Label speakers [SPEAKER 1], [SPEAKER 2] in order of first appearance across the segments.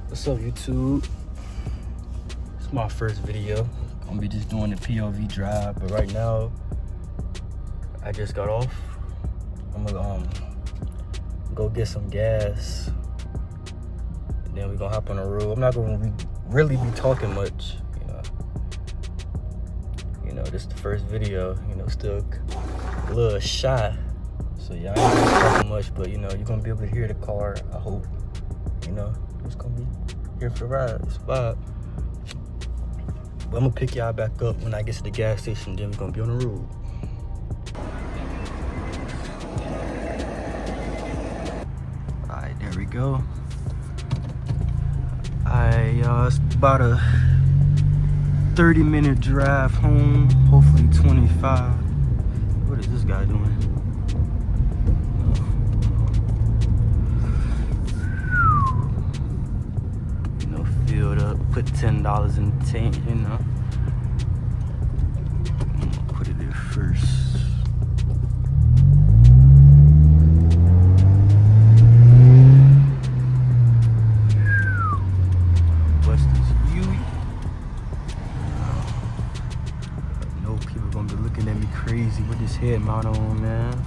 [SPEAKER 1] What's up, YouTube? It's my first video. Gonna be just doing the POV drive, but right now I just got off. I'm gonna go get some gas, and then we're gonna hop on the road. I'm not gonna really be talking much, you know, this is the first video, still a little shy, so yeah, I ain't gonna be talking much, but you're gonna be able to hear the car, I hope. It's gonna be here for the ride. It's a vibe. But I'm gonna pick y'all back up when I get to the gas station, then we're gonna be on the road. Alright, there we go. It's about a 30-minute drive home, hopefully 25. What is this guy doing? Filled up, put $10 in the tank, I'm gonna put it there first. What's this? I know people gonna be looking at me crazy with this head mount on, man.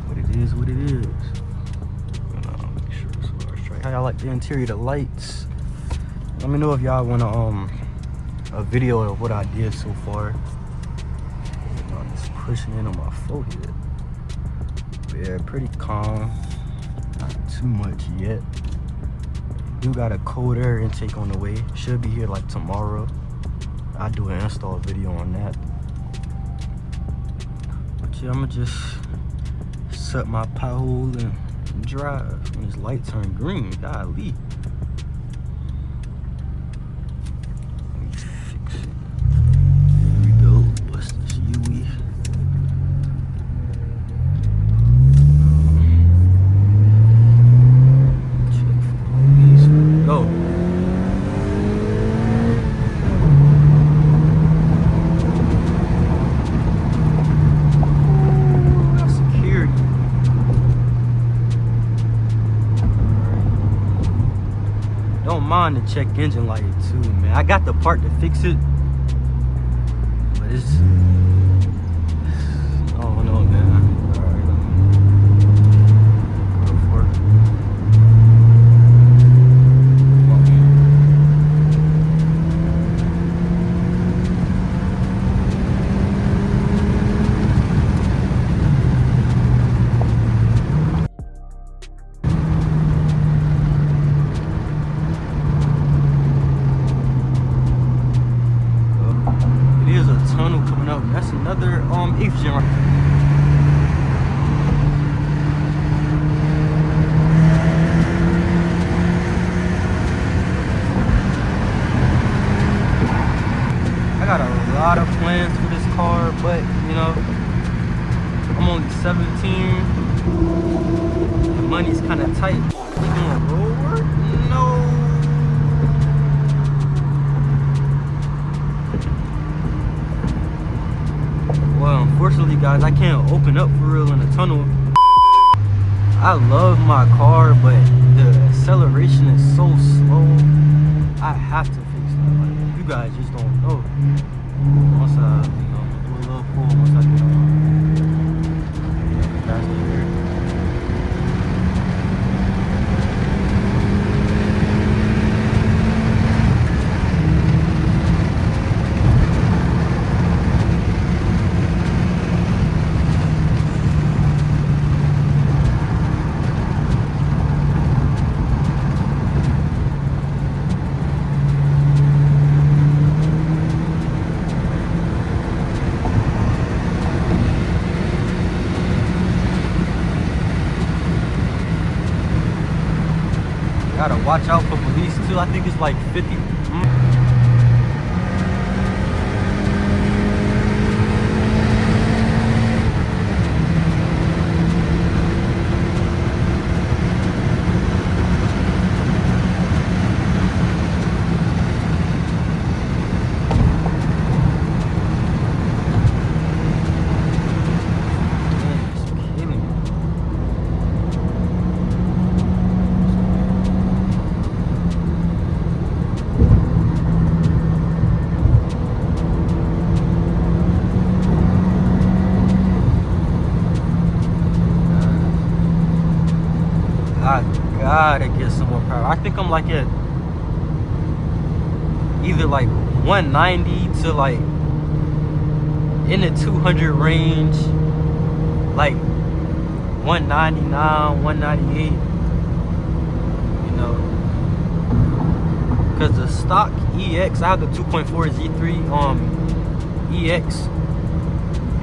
[SPEAKER 1] But it is what it is. Make sure it's straight. How y'all like the interior, the lights? Let me know if y'all want a video of what I did so far. I'm just pushing in on my forehead. But yeah, pretty calm. Not too much yet. Do got a cold air intake on the way. Should be here like tomorrow. I'll do an install video on that. But yeah, I'ma just set my pothole and drive when this light turn green. Golly. Don't mind the check engine light too, man. I got the part to fix it, but it's I don't know, man. Alright, go for it. Tunnel coming up. That's another 8th gen. I got a lot of plans for this car, but I'm only 17. The money's kind of tight. You doing road work? No. Well, unfortunately, guys, I can't open up for real in the tunnel. I love my car, but the acceleration is so slow. I have to fix that. Like, you guys just don't know. Once I, do a little pull, once I get on. Guys over here. Gotta watch out for police too. I think it's like 50. get some more power. I think I'm like at either like 190 to like in the 200 range, like 199, 198. You know, because the stock EX, I have the 2.4 Z3 EX,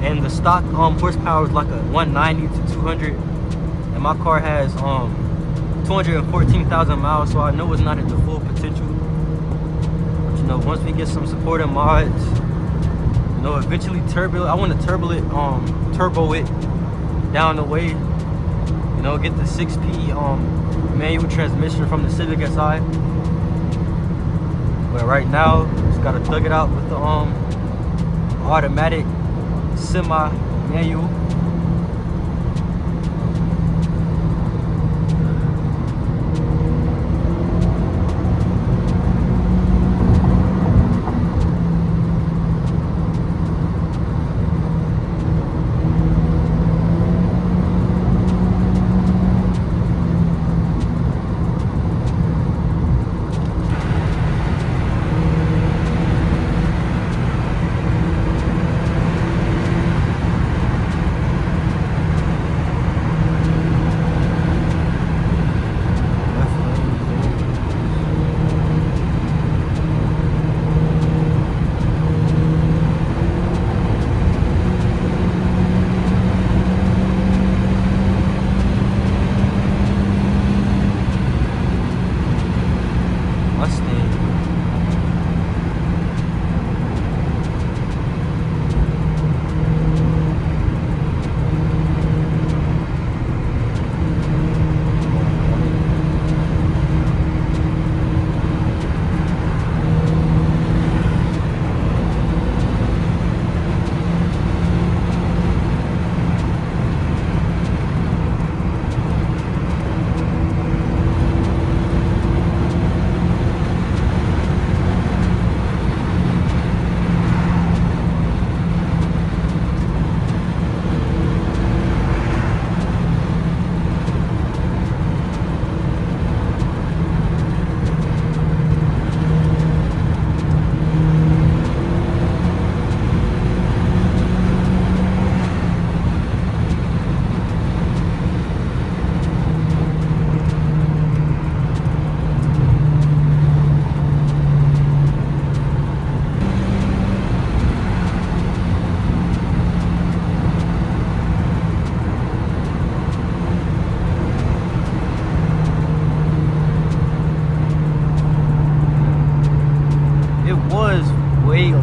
[SPEAKER 1] and the stock horsepower is like a 190 to 200, and my car has 214,000 miles, so I know it's not at the full potential. But you know, once we get some supporting mods, you know, eventually I want to turbo it down the way. You know, get the 6P manual transmission from the Civic Si. But right now, just gotta thug it out with the automatic semi-manual.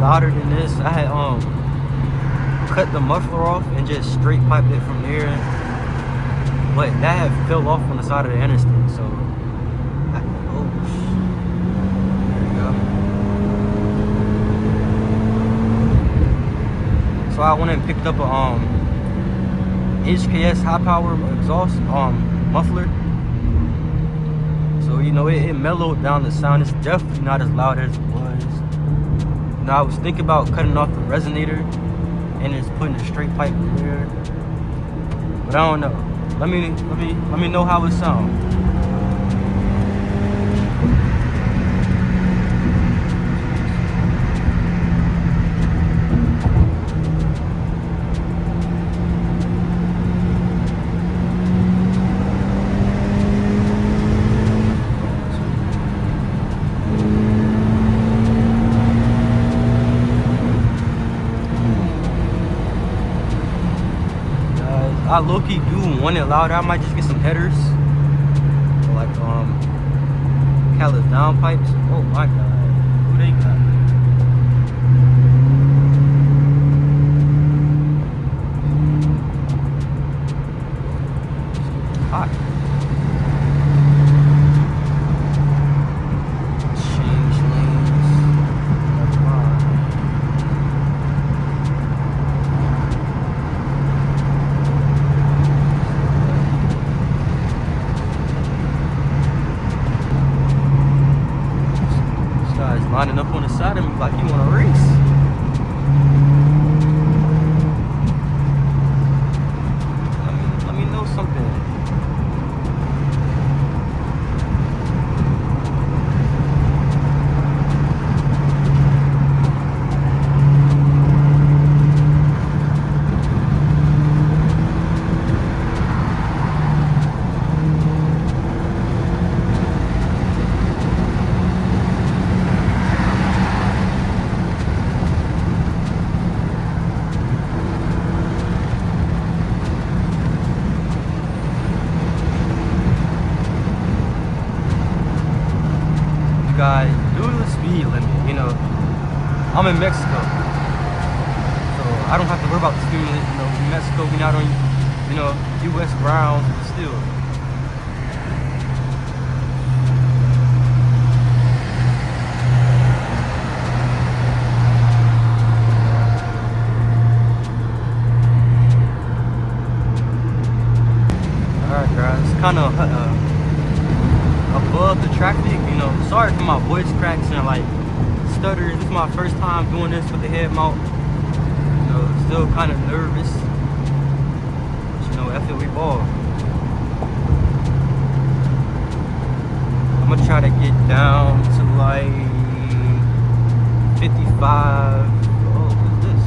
[SPEAKER 1] Louder than this. I had cut the muffler off and just straight piped it from there, but that had fell off on the side of the interstate, so there you go. So I went and picked up a HKS high power exhaust muffler, so you know it mellowed down the sound. It's definitely not as loud as it was. Now I was thinking about cutting off the resonator and just putting a straight pipe in there, but I don't know. Let me know how it sounds. I low-key do want it louder. I might just get some headers, like Callis downpipes. Oh my god, who they got? Hot. Change lanes. That's fine. Lining up on the side of me like you want to race. Let me know something. guys, do the speed limit. You know, I'm in Mexico, so I don't have to worry about the speed limit. You know, in Mexico, we're not on, you know, U.S. grounds, but still. Alright guys, it's kind of above the traffic, you know. Sorry for my voice cracks and like stutters. This is my first time doing this with the head mount. You know, still kind of nervous. But, you know, after we ball, I'm gonna try to get down to like 55. Oh, what's this?